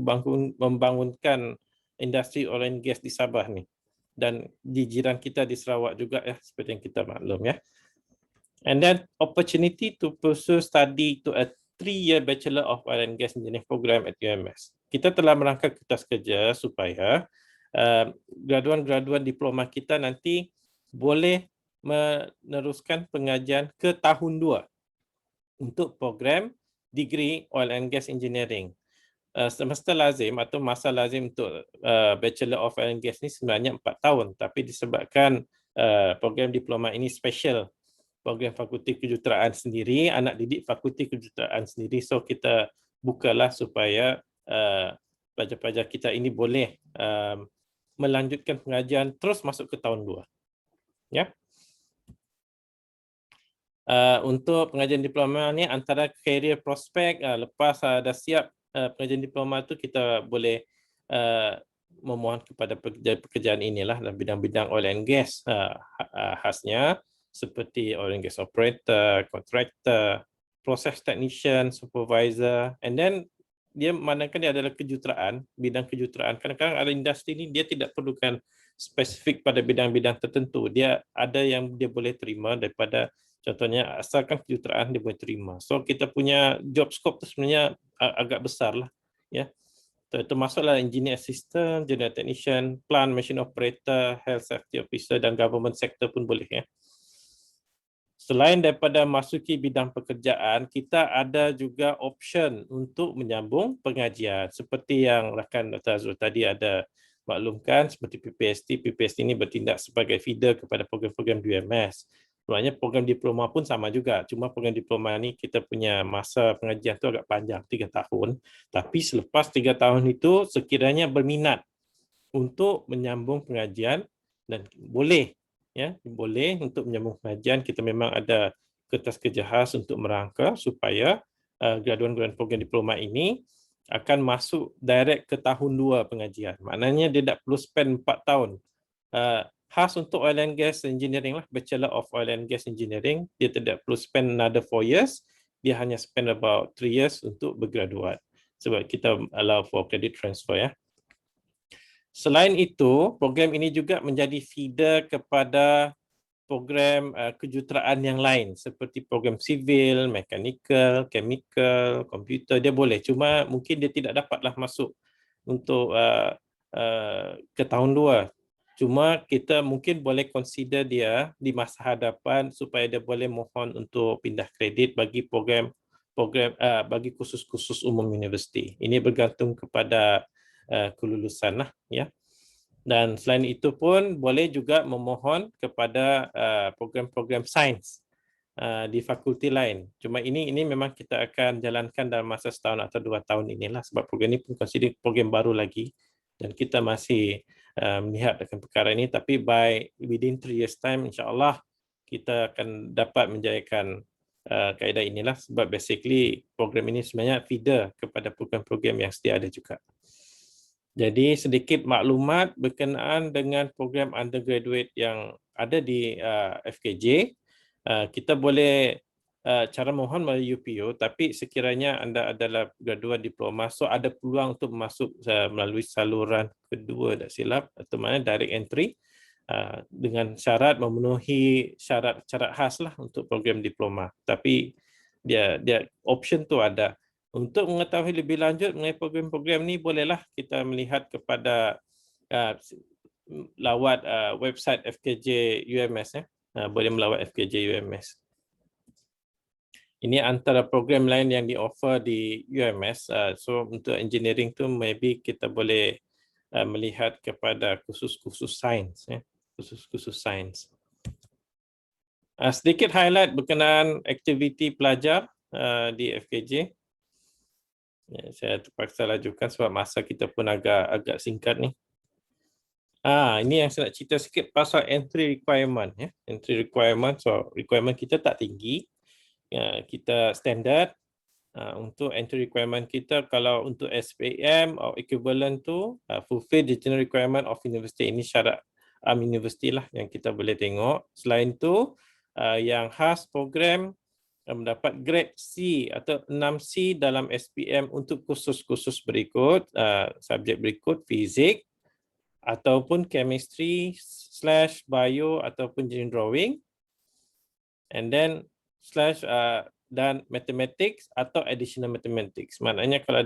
membangunkan industri oil and gas di Sabah ni, dan di jiran kita di Sarawak juga ya, seperti yang kita maklum ya. And then opportunity to pursue study to a 3-year Bachelor of Oil and Gas Engineering program at UMS. Kita telah merangka kertas kerja supaya graduan-graduan diploma kita nanti boleh meneruskan pengajian ke tahun 2 untuk program degree Oil and Gas Engineering. Semesta lazim atau masa lazim untuk Bachelor of Oil and Gas ni sebenarnya 4 tahun, tapi disebabkan program diploma ini special, program Fakulti Kejuruteraan sendiri, anak didik Fakulti Kejuruteraan sendiri, so kita bukalah supaya pelajar-pelajar kita ini boleh melanjutkan pengajian terus masuk ke tahun 2. Ya. Untuk pengajian diploma ni antara career prospect, lepas dah siap pengajian diploma tu kita boleh memohon kepada pekerjaan inilah dalam bidang-bidang oil and gas khasnya, seperti oil and gas operator, contractor, process technician, supervisor, and then dia memandangkan dia adalah kejuruteraan, bidang kejuruteraan. Kadang-kadang ada industri ni dia tidak perlukan spesifik pada bidang-bidang tertentu. Dia ada yang dia boleh terima daripada, contohnya asalkan kejuruteraan dia boleh terima. So kita punya job scope tu sebenarnya agak besar lah. Ya. Termasuklah engineer assistant, general technician, plant machine operator, health safety officer dan government sector pun boleh ya. Selain daripada masuki bidang pekerjaan, kita ada juga option untuk menyambung pengajian. Seperti yang rakan Dr. Azrul tadi ada maklumkan, seperti PPST. PPST ini bertindak sebagai feeder kepada program-program UMS. Sebenarnya program diploma pun sama juga. Cuma program diploma ni kita punya masa pengajian tu agak panjang, 3 tahun. Tapi selepas 3 tahun itu, sekiranya berminat untuk menyambung pengajian dan boleh, ya, boleh untuk menyambung pengajian, kita memang ada kertas kerja khas untuk merangka supaya graduan-graduan program diploma ini akan masuk direct ke tahun 2 pengajian. Maknanya dia tak perlu spend 4 tahun. Khas untuk oil and gas engineering lah, Bachelor of Oil and Gas Engineering, dia tidak perlu spend another 4 years, dia hanya spend about 3 years untuk bergraduat. Sebab kita allow for credit transfer ya. Selain itu, program ini juga menjadi feeder kepada program kejuruteraan yang lain seperti program civil, mechanical, chemical, komputer, dia boleh. Cuma mungkin dia tidak dapatlah masuk untuk ke tahun 2. Cuma kita mungkin boleh consider dia di masa hadapan supaya dia boleh mohon untuk pindah kredit bagi program bagi kursus-kursus umum universiti. Ini bergantung kepada kelulusan lah ya. Dan selain itu pun boleh juga memohon kepada program-program sains di fakulti lain. Cuma ini memang kita akan jalankan dalam masa setahun atau 2 tahun inilah, sebab program ini pun consider program baru lagi dan kita masih melihat akan perkara ini, tapi within 3 years time insya-Allah kita akan dapat menjayakan kaedah inilah, sebab basically program ini sebenarnya feeder kepada program-program yang sedia ada juga. Jadi sedikit maklumat berkenaan dengan program undergraduate yang ada di FKJ. Kita boleh cara mohon melalui UPU, tapi sekiranya anda adalah graduan diploma, so ada peluang untuk masuk melalui saluran kedua, tak silap, atau mana direct entry, dengan syarat memenuhi syarat-syarat khas lah untuk program diploma. Tapi dia option tu ada. Untuk mengetahui lebih lanjut mengenai program-program ni, bolehlah kita melihat kepada lawat website FKJ UMS ya. Boleh melawat FKJ UMS. Ini antara program lain yang di-offer di UMS. So untuk engineering tu maybe kita boleh melihat kepada kursus-kursus sains ya. Kursus-kursus sains. Sedikit highlight berkenaan aktiviti pelajar di FKJ. Ya, saya terpaksa lajukan sebab masa kita pun agak singkat ni. Ini yang saya nak cerita sikit pasal entry requirement ya. Entry requirement, so requirement kita tak tinggi. Kita standard. Untuk entry requirement kita, kalau untuk SPM atau equivalent tu fulfill the general requirement of university. Ini syarat universiti lah yang kita boleh tengok. Selain tu yang khas program mendapat grade C atau 6C dalam SPM untuk kursus-kursus berikut, subjek berikut, fizik ataupun chemistry / bio ataupun engineering drawing, and then slash dan mathematics atau additional mathematics. Maknanya kalau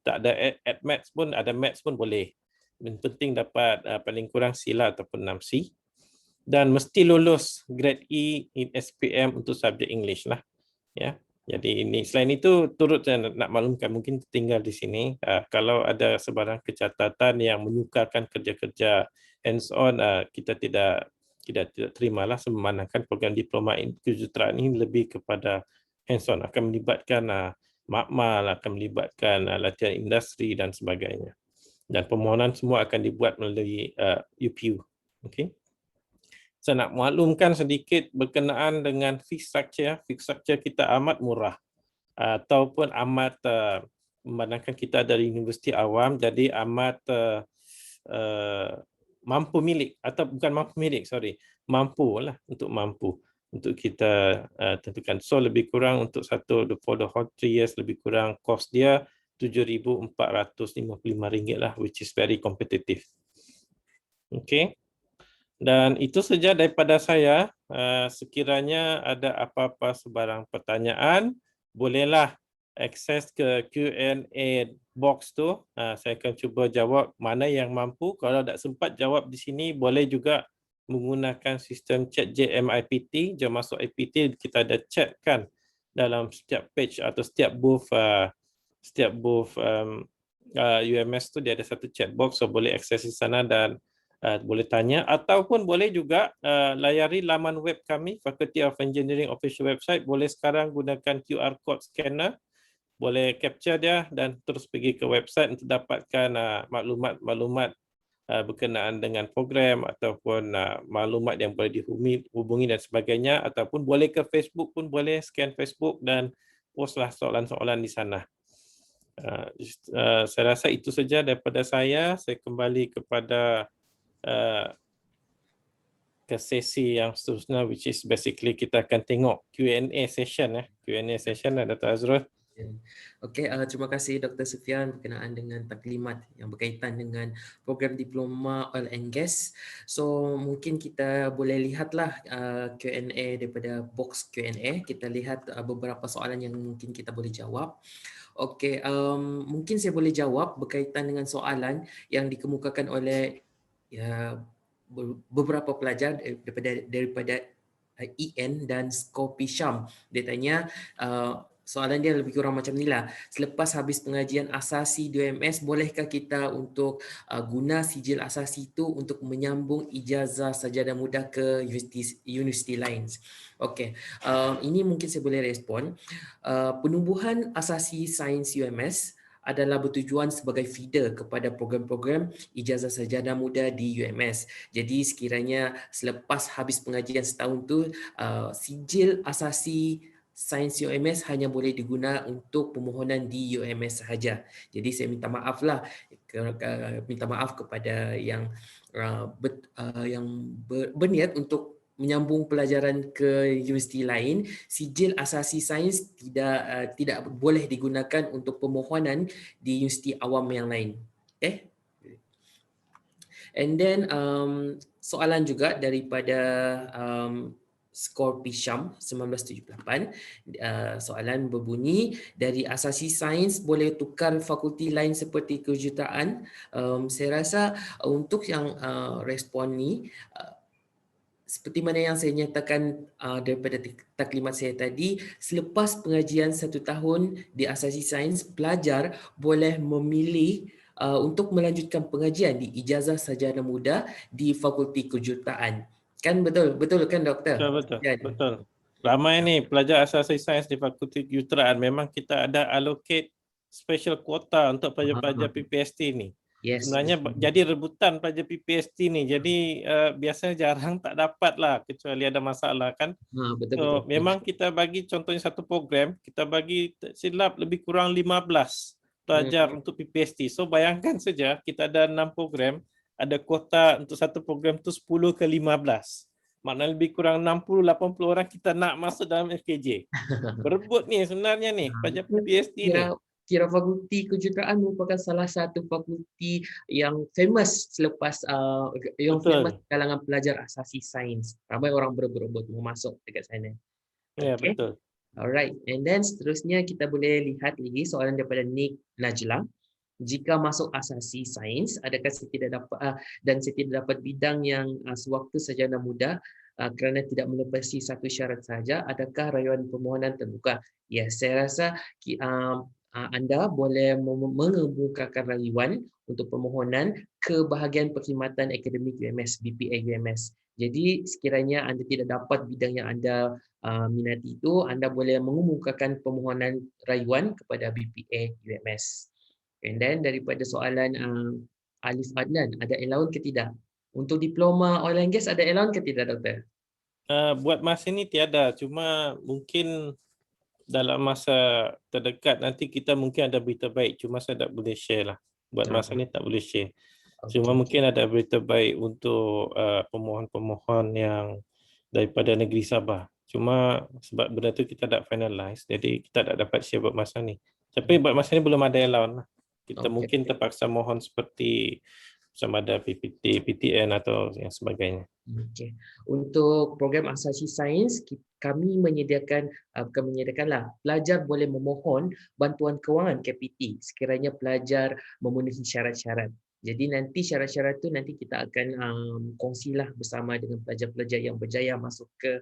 tak ada add maths pun, ada maths pun boleh. Yang penting dapat paling kurang C lah ataupun 6C. Dan mesti lulus grade E in SPM untuk subjek English lah. Ya. Jadi ini selain itu turut saya nak maklumkan, mungkin tinggal di sini, kalau ada sebarang kecatatan yang menyukarkan kerja-kerja hands on, kita tidak terimalah, memandangkan program diploma kejuruteraan ini lebih kepada hands on, akan melibatkan makmal, akan melibatkan latihan industri dan sebagainya. Dan permohonan semua akan dibuat melalui UPU. Okey. Saya nak maklumkan sedikit berkenaan dengan fee structure. Fee structure kita amat murah ataupun amat memandangkan kita dari universiti awam, jadi amat mampu milik, atau bukan mampu milik, mampu untuk kita tentukan. So lebih kurang untuk for the whole 3 years, lebih kurang kos dia RM7,455 lah, which is very competitive. Okay. Dan itu saja daripada saya. Sekiranya ada apa-apa sebarang pertanyaan, bolehlah akses ke Q&A box tu. Saya akan cuba jawab mana yang mampu. Kalau tak sempat jawab di sini, boleh juga menggunakan sistem chat JMIPT. Jom masuk IPT, kita ada chat kan dalam setiap page atau setiap booth UMS tu dia ada satu chat box, so boleh akses di sana dan boleh tanya, ataupun boleh juga layari laman web kami, Faculty of Engineering official website. Boleh sekarang gunakan QR code scanner, boleh capture dia dan terus pergi ke website untuk dapatkan maklumat-maklumat berkenaan dengan program ataupun maklumat yang boleh dihubungi dan sebagainya, ataupun boleh ke Facebook pun boleh, scan Facebook dan postlah soalan-soalan di sana. Saya rasa itu saja daripada saya. Saya kembali kepada ke sesi yang seterusnya, which is basically kita akan tengok Q&A session. Q&A session, Dr. Azrul. Okey, terima kasih Dr. Sufian berkenaan dengan taklimat yang berkaitan dengan program diploma Oil and Gas. So mungkin kita boleh lihatlah Q&A daripada box Q&A. Kita lihat beberapa soalan yang mungkin kita boleh jawab. Okey, mungkin saya boleh jawab berkaitan dengan soalan yang dikemukakan oleh beberapa pelajar daripada EN dan Skopi Syam. Dia tanya, soalan dia lebih kurang macam ni lah. Selepas habis pengajian asasi di UMS, bolehkah kita untuk guna sijil asasi itu untuk menyambung ijazah sajadah muda ke universiti lain? Okey, ini mungkin saya boleh respon. Penubuhan asasi sains UMS adalah bertujuan sebagai feeder kepada program-program ijazah sajadah muda di UMS. Jadi sekiranya selepas habis pengajian setahun tu, sijil asasi sains UMS hanya boleh digunakan untuk permohonan di UMS sahaja. Jadi saya minta maaf lah, minta maaf kepada yang berniat untuk menyambung pelajaran ke universiti lain. Sijil asasi sains tidak boleh digunakan untuk permohonan di universiti awam yang lain. Okay? And then soalan juga daripada Skopi Syam 1978. Soalan berbunyi, dari asasi sains boleh tukar fakulti lain seperti kejuruteraan? Saya rasa untuk yang respon ni, seperti mana yang saya nyatakan daripada taklimat saya tadi, selepas pengajian 1 tahun di asasi sains, pelajar boleh memilih untuk melanjutkan pengajian di ijazah sajadah muda di Fakulti Kejuruteraan. Kan betul kan doktor? Betul. Ramai ni pelajar asasi sains di Fakulti Kejuruteraan, memang kita ada allocate special quota untuk pelajar-pelajar PPST ni. Yes, sebenarnya jadi rebutan pelajar PPST ni. Jadi biasanya jarang tak dapat lah kecuali ada masalah kan. Betul. Memang kita bagi contohnya satu program, kita bagi silap lebih kurang 15 pelajar untuk PPST. So bayangkan saja kita ada 6 program, ada kuota untuk satu program tu 10 ke 15. maknanya lebih kurang 60-80 orang kita nak masuk dalam FKJ. Berebut ni sebenarnya ni, pelajar PhD ni. Kira fakulti kejuruteraan merupakan salah satu fakulti yang famous selepas yang famous Betul. kalangan pelajar asasi sains. Ramai orang berebut-rebut mau masuk dekat sana. Ya, Okay. betul. Alright. And then seterusnya kita boleh lihat lagi soalan daripada Nick Najla. Jika masuk asasi sains, adakah saya tidak dapat dan saya tidak dapat bidang yang sewaktu sarjana muda kerana tidak melepasi satu syarat saja, adakah rayuan permohonan terbuka? Ya, saya rasa anda boleh mengemukakan rayuan untuk permohonan ke bahagian perkhidmatan akademik UMS, BPA UMS. Jadi sekiranya anda tidak dapat bidang yang anda minati itu, anda boleh mengemukakan permohonan rayuan kepada BPA UMS. And then daripada soalan Alif Adnan, ada allowance ke tidak? Untuk diploma oil and gas ada allowance ke tidak, Doktor? Buat masa ni tiada, cuma mungkin dalam masa terdekat nanti kita mungkin ada berita baik, cuma saya tak boleh share lah. Buat masa ni tak boleh share. Cuma mungkin ada berita baik untuk pemohon-pemohon yang daripada negeri Sabah. Cuma sebab benda tu kita tak finalize, jadi kita tak dapat share buat masa ni. Tapi buat masa ni belum ada allowance lah. Kita mungkin terpaksa mohon seperti sama ada PPT, PTN atau yang sebagainya. Okay. Untuk program asasi sains, kami menyediakan, bukan menyediakanlah, pelajar boleh memohon bantuan kewangan KPT sekiranya pelajar memenuhi syarat-syarat. Jadi nanti syarat-syarat tu nanti kita akan kongsilah bersama dengan pelajar-pelajar yang berjaya masuk ke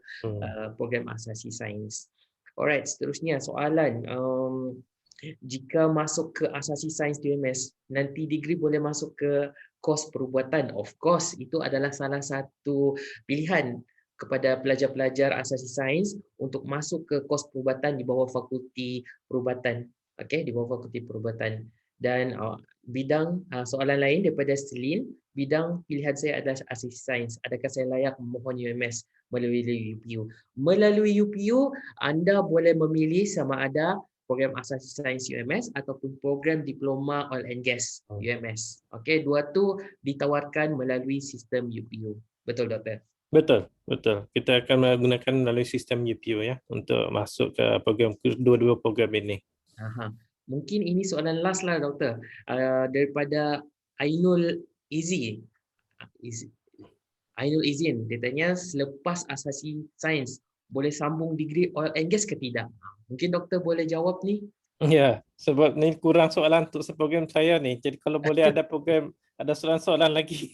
program asasi sains. Alright, seterusnya soalan. Jika masuk ke asasi sains di UMS, nanti degree boleh masuk ke kos perubatan. Of course, itu adalah salah satu pilihan kepada pelajar-pelajar asasi sains untuk masuk ke kos perubatan di bawah fakulti perubatan. Okey, di bawah fakulti perubatan. Dan bidang soalan lain daripada Selin, bidang pilihan saya adalah asasi sains. Adakah saya layak memohon UMS melalui UPU? Melalui UPU, anda boleh memilih sama ada program asasi sains UMS ataupun program diploma oil and gas UMS. Okey, dua tu ditawarkan melalui sistem UPU. Betul, Doktor? Betul, betul. Kita akan menggunakan melalui sistem UPU ya untuk masuk ke program dua-dua program ini. Mungkin ini soalan last lah, Doktor. Daripada Ainul Izin, dia tanya selepas asasi sains boleh sambung degree oil and gas ke tidak? Mungkin doktor boleh jawab ni. Ya, sebab ni kurang soalan untuk program saya ni. Jadi kalau boleh ada program, ada soalan-soalan lagi,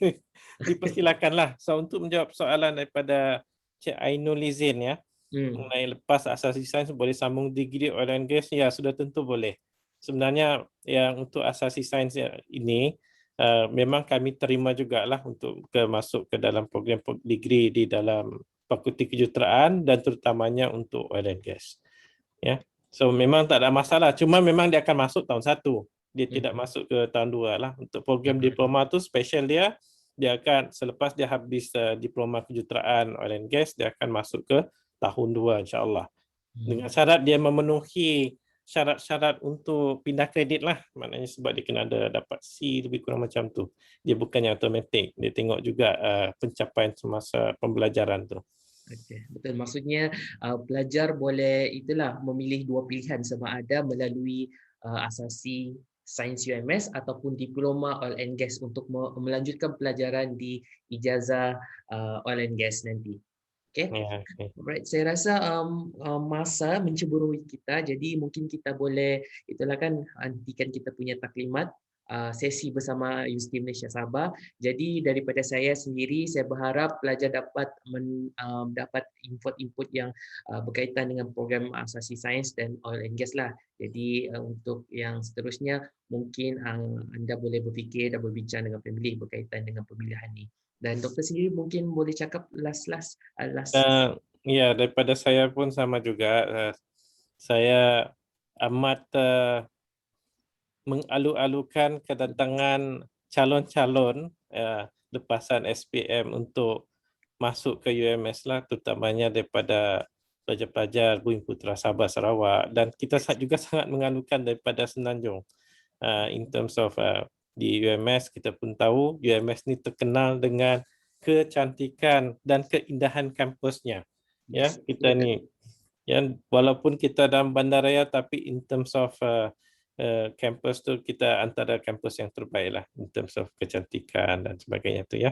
dipersilakanlah. So untuk menjawab soalan daripada Cik Ainul Izin ya, mengenai lepas asasi sains boleh sambung degree oil and gas, ya sudah tentu boleh. Sebenarnya yang untuk asasi sains ini, memang kami terima jugalah untuk masuk ke dalam program degree di dalam Fakulti Kejuruteraan dan terutamanya untuk oil and gas. Ya. So memang tak ada masalah, cuma memang dia akan masuk tahun 1. Dia tidak masuk ke tahun 2 lah. Untuk program diploma tu special dia akan selepas dia habis diploma kejuruteraan oil and gas, dia akan masuk ke tahun 2 insya-Allah. Dengan syarat dia memenuhi syarat-syarat untuk pindah kredit lah. Maknanya sebab dia kena dapat C lebih kurang macam tu. Dia bukannya automatik. Dia tengok juga pencapaian semasa pembelajaran tu. Okay, betul. Maksudnya pelajar boleh memilih dua pilihan sama ada melalui asasi sains UMS ataupun diploma oil and gas untuk melanjutkan pelajaran di ijazah oil and gas nanti. Okay. Alright, saya rasa masa menceburui kita, jadi mungkin kita boleh hentikan kita punya taklimat sesi bersama Universiti Malaysia Sabah. Jadi daripada saya sendiri, saya berharap pelajar dapat mendapat input-input yang berkaitan dengan program asasi sains dan oil and gas lah. Jadi untuk yang seterusnya, mungkin anda boleh berfikir dan berbincang dengan pemilih berkaitan dengan pemilihan ni. Dan doktor sendiri mungkin boleh cakap last. Ya, daripada saya pun sama juga. Saya amat mengalu-alukan kedatangan calon-calon lepasan SPM untuk masuk ke UMS lah, terutamanya daripada pelajar-pelajar Bumi Putera Sabah Sarawak, dan kita juga sangat mengalukan daripada Semenanjung. In terms of di UMS, kita pun tahu UMS ni terkenal dengan kecantikan dan keindahan kampusnya. Ya, Yes, kita ni walaupun kita dalam bandaraya, tapi in terms of kampus tu kita antara kampus yang terbaik lah in terms of kecantikan dan sebagainya tu ya.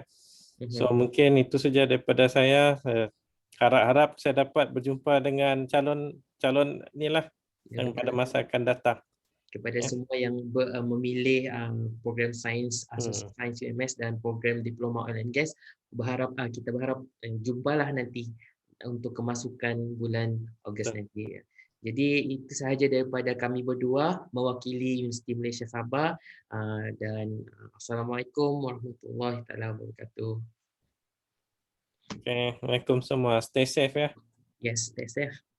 So mungkin itu saja daripada saya. Harap-harap saya dapat berjumpa dengan calon ni lah yang pada masa akan datang. kepada Ya. semua yang memilih program sains, social science UMS dan program diploma oil and gas, kita berharap jumpalah nanti untuk kemasukan bulan Ogos nanti. Jadi itu sahaja daripada kami berdua mewakili Universiti Malaysia Sabah, dan Assalamualaikum warahmatullahi taala wabarakatuh. Okay. Assalamualaikum semua. Stay safe ya. Yes, stay safe.